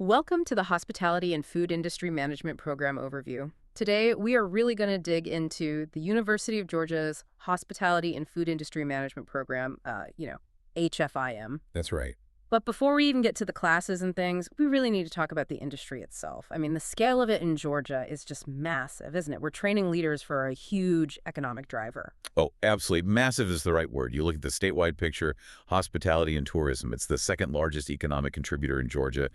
Welcome to the Hospitality and Food Industry Management Program overview. Today, we are really going to dig into the University of Georgia's Hospitality and Food Industry Management Program, HFIM. That's right. But before we even get to the classes and things, we really need to talk about the industry itself. I mean, the scale of it in Georgia is just massive, isn't it? We're training leaders for a huge economic driver. Oh, absolutely. Massive is the right word. You look at the statewide picture, hospitality and tourism. It's the second largest economic contributor in Georgia.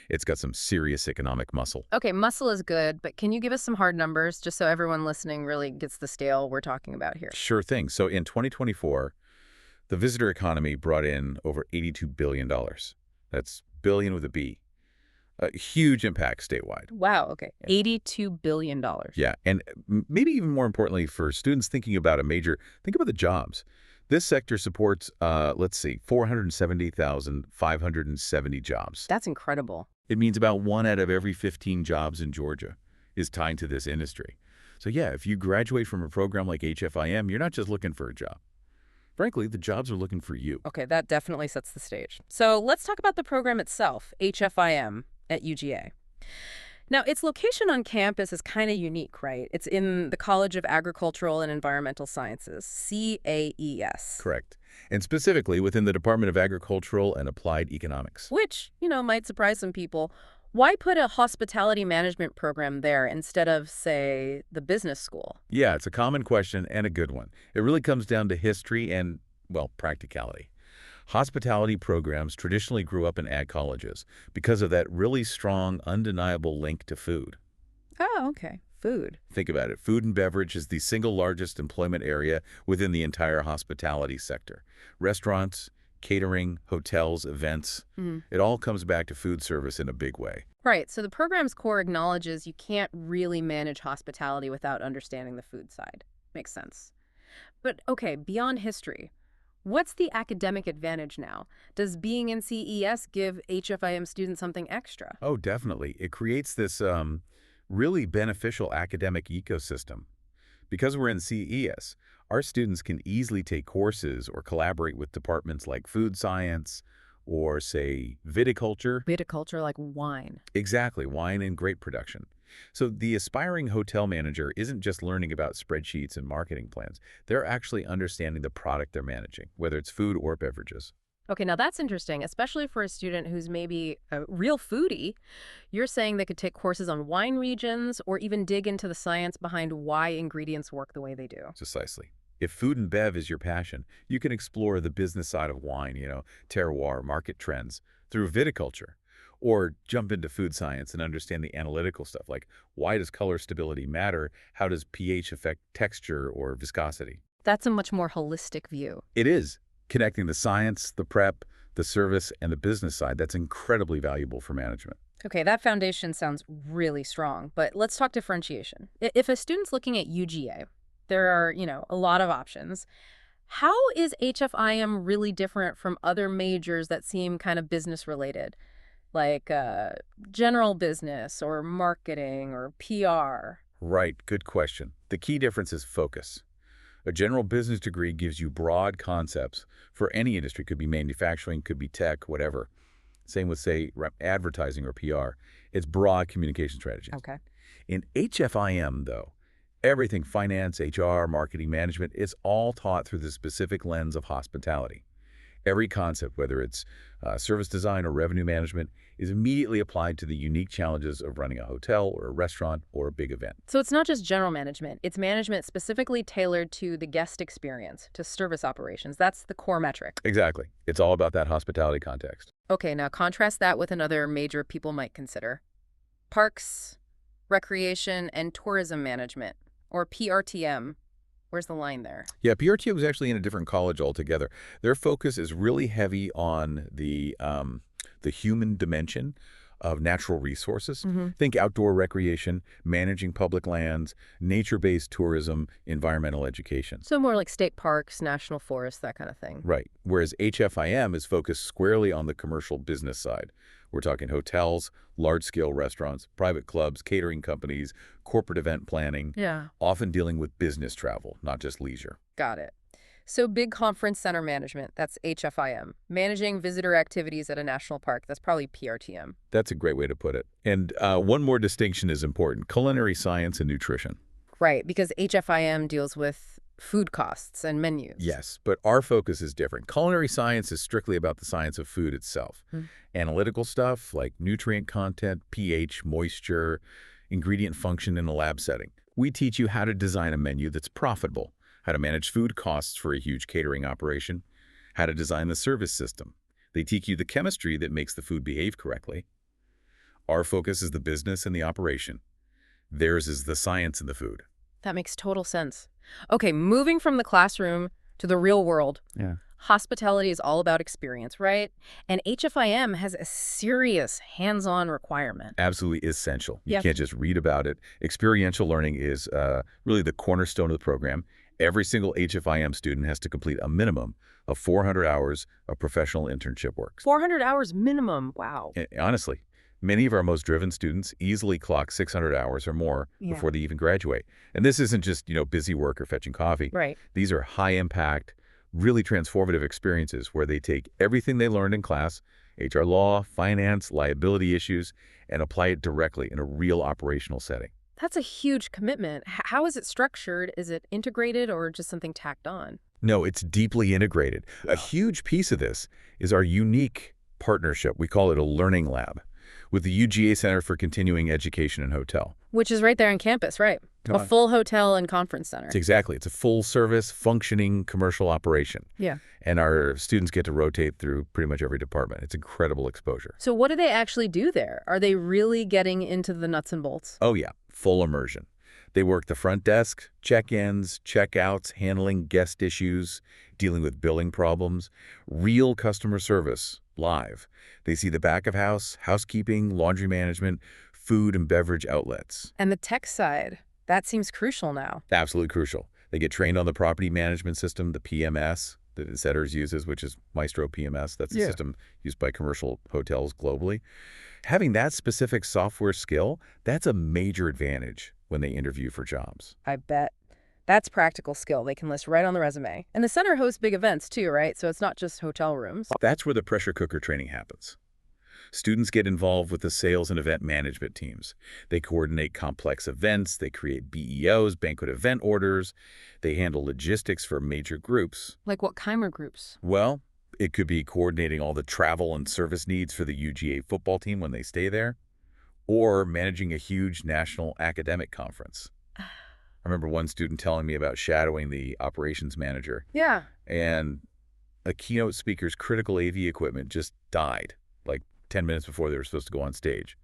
It's got some serious economic muscle. Okay, muscle is good, but can you give us some hard numbers just so everyone listening really gets the scale we're talking about here? Sure thing. So in 2024, the visitor economy brought in over $82 billion. That's billion with a B. A huge impact statewide. Wow, okay. $82 billion. Yeah, and maybe even more importantly for students thinking about a major, think about the jobs. This sector supports, 470,570 jobs. That's incredible. It means about 1 out of every 15 jobs in Georgia is tied to this industry. So yeah, if you graduate from a program like HFIM, you're not just looking for a job. Frankly, the jobs are looking for you. Okay, that definitely sets the stage. So let's talk about the program itself, HFIM at UGA. Now, its location on campus is kind of unique, right? It's in the College of Agricultural and Environmental Sciences, CAES. Correct. And specifically within the Department of Agricultural and Applied Economics. Which, might surprise some people. Why put a hospitality management program there instead of, say, the business school? Yeah, it's a common question and a good one. It really comes down to history and, well, practicality. Hospitality programs traditionally grew up in ag colleges because of that really strong, undeniable link to food. Oh, okay. Food. Think about it. Food and beverage is the single largest employment area within the entire hospitality sector. Restaurants, catering, hotels, events, it all comes back to food service in a big way. Right. So the program's core acknowledges you can't really manage hospitality without understanding the food side. Makes sense. But okay, beyond history, what's the academic advantage now? Does being in CES give HFIM students something extra? Oh, definitely. It creates this really beneficial academic ecosystem. Because we're in CES, our students can easily take courses or collaborate with departments like food science or, say, viticulture. Viticulture, like wine. Exactly, wine and grape production. So the aspiring hotel manager isn't just learning about spreadsheets and marketing plans. They're actually understanding the product they're managing, whether it's food or beverages. Okay, now that's interesting, especially for a student who's maybe a real foodie. You're saying they could take courses on wine regions or even dig into the science behind why ingredients work the way they do. Precisely. If food and bev is your passion, you can explore the business side of wine, terroir, market trends, through viticulture. Or jump into food science and understand the analytical stuff, like why does color stability matter? How does pH affect texture or viscosity? That's a much more holistic view. It is. Connecting the science, the prep, the service, and the business side, that's incredibly valuable for management. Okay, that foundation sounds really strong, but let's talk differentiation. If a student's looking at UGA, there are, a lot of options. How is HFIM really different from other majors that seem kind of business related, like general business or marketing or PR? Right, good question. The key difference is focus. A general business degree gives you broad concepts for any industry. Could be manufacturing, could be tech, whatever. Same with, say, advertising or PR. It's broad communication strategies. Okay. In HFIM, though, everything finance, HR, marketing, management, it's all taught through the specific lens of hospitality. Every concept, whether it's service design or revenue management, is immediately applied to the unique challenges of running a hotel or a restaurant or a big event. So it's not just general management. It's management specifically tailored to the guest experience, to service operations. That's the core metric. Exactly. It's all about that hospitality context. Okay, now contrast that with another major people might consider. Parks, recreation, and tourism management, or PRTM. Where's the line there? Yeah, PRTO was actually in a different college altogether. Their focus is really heavy on the human dimension of natural resources. Think outdoor recreation, managing public lands, nature-based tourism, environmental education. So more like state parks, national forests, that kind of thing. Right. Whereas HFIM is focused squarely on the commercial business side. We're talking hotels, large-scale restaurants, private clubs, catering companies, corporate event planning, Yeah. often dealing with business travel, not just leisure. Got it. So big conference center management, that's HFIM. Managing visitor activities at a national park, that's probably PRTM. That's a great way to put it. And one more distinction is important: culinary science and nutrition. Right, because HFIM deals with food costs and menus. Yes, but our focus is different. Culinary science is strictly about the science of food itself. Hmm. Analytical stuff like nutrient content, pH, moisture, ingredient function in a lab setting. We teach you how to design a menu that's profitable, how to manage food costs for a huge catering operation, how to design the service system. They teach you the chemistry that makes the food behave correctly. Our focus is the business and the operation. Theirs is the science in the food. That makes total sense. Okay, moving from the classroom to the real world. Yeah. Hospitality is all about experience, right? And HFIM has a serious hands-on requirement. Absolutely essential. You Yep. can't just read about it. Experiential learning is really the cornerstone of the program. Every single HFIM student has to complete a minimum of 400 hours of professional internship work. 400 hours minimum. Wow. Honestly, many of our most driven students easily clock 600 hours or more Yeah. before they even graduate. And this isn't just, busy work or fetching coffee. Right. These are high-impact, really transformative experiences where they take everything they learned in class, HR law, finance, liability issues, and apply it directly in a real operational setting. That's a huge commitment. How is it structured? Is it integrated or just something tacked on? No, it's deeply integrated. A huge piece of this is our unique partnership. We call it a learning lab with the UGA Center for Continuing Education and Hotel. Which is right there on campus, right? Come A on. full hotel and conference center. It's a full-service, functioning commercial operation. Yeah. And our students get to rotate through pretty much every department. It's incredible exposure. So what do they actually do there? Are they really getting into the nuts and bolts? Oh yeah, full immersion. They work the front desk, check-ins, check-outs, handling guest issues, dealing with billing problems, real customer service, live. They see the back of house, housekeeping, laundry management, food and beverage outlets. And the tech side, that seems crucial now. Absolutely crucial. They get trained on the property management system, the PMS, that Setters uses, which is Maestro PMS. That's the Yeah. system used by commercial hotels globally. Having that specific software skill, that's a major advantage when they interview for jobs. I bet. That's practical skill they can list right on the resume. And the center hosts big events too, right? So it's not just hotel rooms. That's where the pressure cooker training happens. Students get involved with the sales and event management teams. They coordinate complex events, they create BEOs, banquet event orders, they handle logistics for major groups. Like what kind of groups? Well, it could be coordinating all the travel and service needs for the UGA football team when they stay there, or managing a huge national academic conference. I remember one student telling me about shadowing the operations manager, Yeah. and a keynote speaker's critical AV equipment just died, like 10 minutes before they were supposed to go on stage.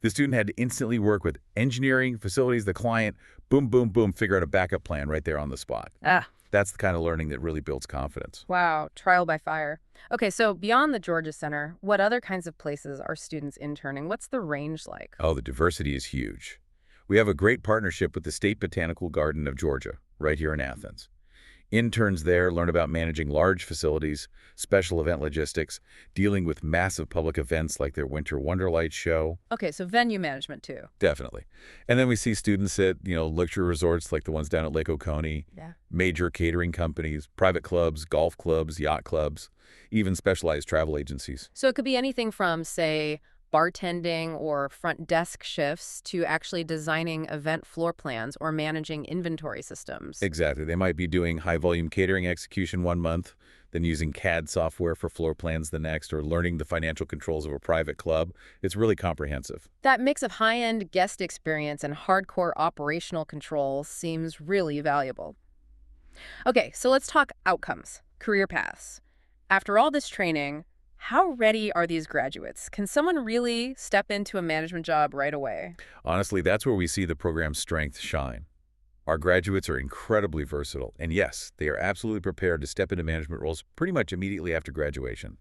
The student had to instantly work with engineering, facilities, the client, boom, boom, boom, figure out a backup plan right there on the spot. Ah, That's the kind of learning that really builds confidence. wow. Trial by fire. Okay, so beyond the Georgia Center, what other kinds of places are students interning? What's the range like? Oh, the diversity is huge. We have a great partnership with the State Botanical Garden of Georgia, right here in Athens. Interns there learn about managing large facilities, special event logistics, dealing with massive public events like their Winter Wonderlight show. Okay, so venue management too. Definitely. And then we see students at, luxury resorts like the ones down at Lake Oconee, Yeah. major catering companies, private clubs, golf clubs, yacht clubs, even specialized travel agencies. So it could be anything from, say, bartending or front desk shifts to actually designing event floor plans or managing inventory systems. Exactly. They might be doing high-volume catering execution one month, then using CAD software for floor plans the next, or learning the financial controls of a private club. It's really comprehensive. That mix of high-end guest experience and hardcore operational control seems really valuable. Okay, so let's talk outcomes, career paths. After all this training, how ready are these graduates? Can someone really step into a management job right away? Honestly, that's where we see the program's strength shine. Our graduates are incredibly versatile, and yes, they are absolutely prepared to step into management roles pretty much immediately after graduation.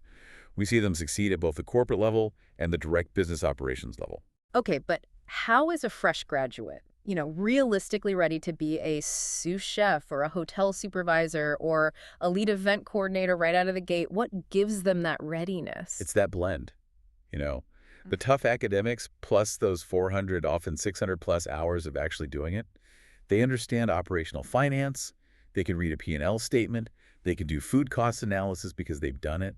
We see them succeed at both the corporate level and the direct business operations level. Okay, but how is a fresh graduate, realistically ready to be a sous chef or a hotel supervisor or a lead event coordinator right out of the gate? What gives them that readiness? It's that blend, The tough academics plus those 400, often 600 plus hours of actually doing it. They understand operational finance, They can read a P&L statement. They can do food cost analysis because they've done it.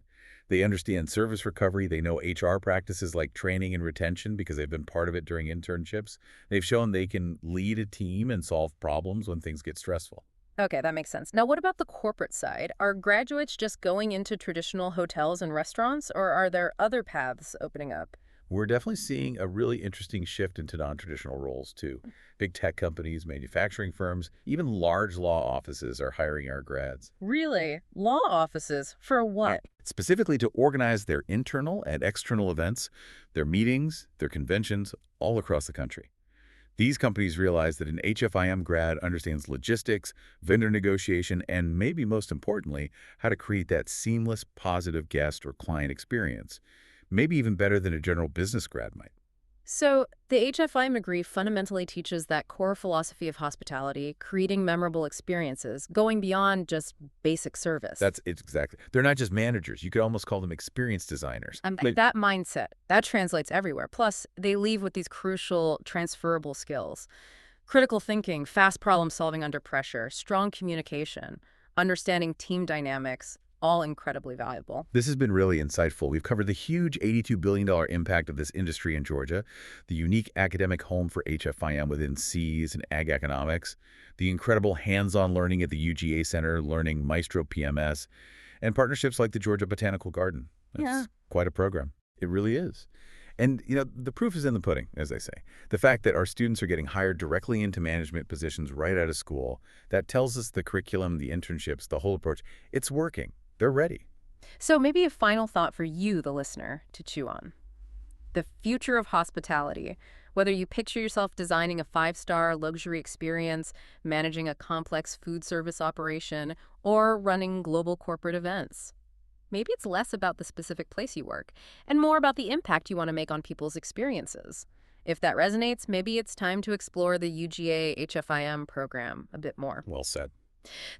They understand service recovery. They know HR practices like training and retention because they've been part of it during internships. They've shown they can lead a team and solve problems when things get stressful. Okay, that makes sense. Now, what about the corporate side? Are graduates just going into traditional hotels and restaurants, or are there other paths opening up? We're definitely seeing a really interesting shift into non-traditional roles, too. Big tech companies, manufacturing firms, even large law offices are hiring our grads. Really? Law offices? For what? Specifically to organize their internal and external events, their meetings, their conventions, all across the country. These companies realize that an HFIM grad understands logistics, vendor negotiation, and maybe most importantly, how to create that seamless, positive guest or client experience. Maybe even better than a general business grad might. So, the HFIM degree fundamentally teaches that core philosophy of hospitality, creating memorable experiences, going beyond just basic service. That's it exactly. They're not just managers. You could almost call them experience designers. That mindset, that translates everywhere. Plus, they leave with these crucial transferable skills. Critical thinking, fast problem solving under pressure, strong communication, understanding team dynamics, all incredibly valuable. This has been really insightful. We've covered the huge $82 billion impact of this industry in Georgia, the unique academic home for HFIM within Cs and ag economics, the incredible hands-on learning at the UGA Center, learning Maestro PMS, and partnerships like the Georgia Botanical Garden. Yeah. That's quite a program. It really is. And, the proof is in the pudding, as they say. The fact that our students are getting hired directly into management positions right out of school, that tells us the curriculum, the internships, the whole approach, it's working. They're ready. So maybe a final thought for you, the listener, to chew on. The future of hospitality. Whether you picture yourself designing a five-star luxury experience, managing a complex food service operation, or running global corporate events. Maybe it's less about the specific place you work and more about the impact you want to make on people's experiences. If that resonates, maybe it's time to explore the UGA HFIM program a bit more. Well said.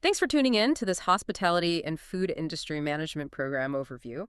Thanks for tuning in to this hospitality and food industry management program overview.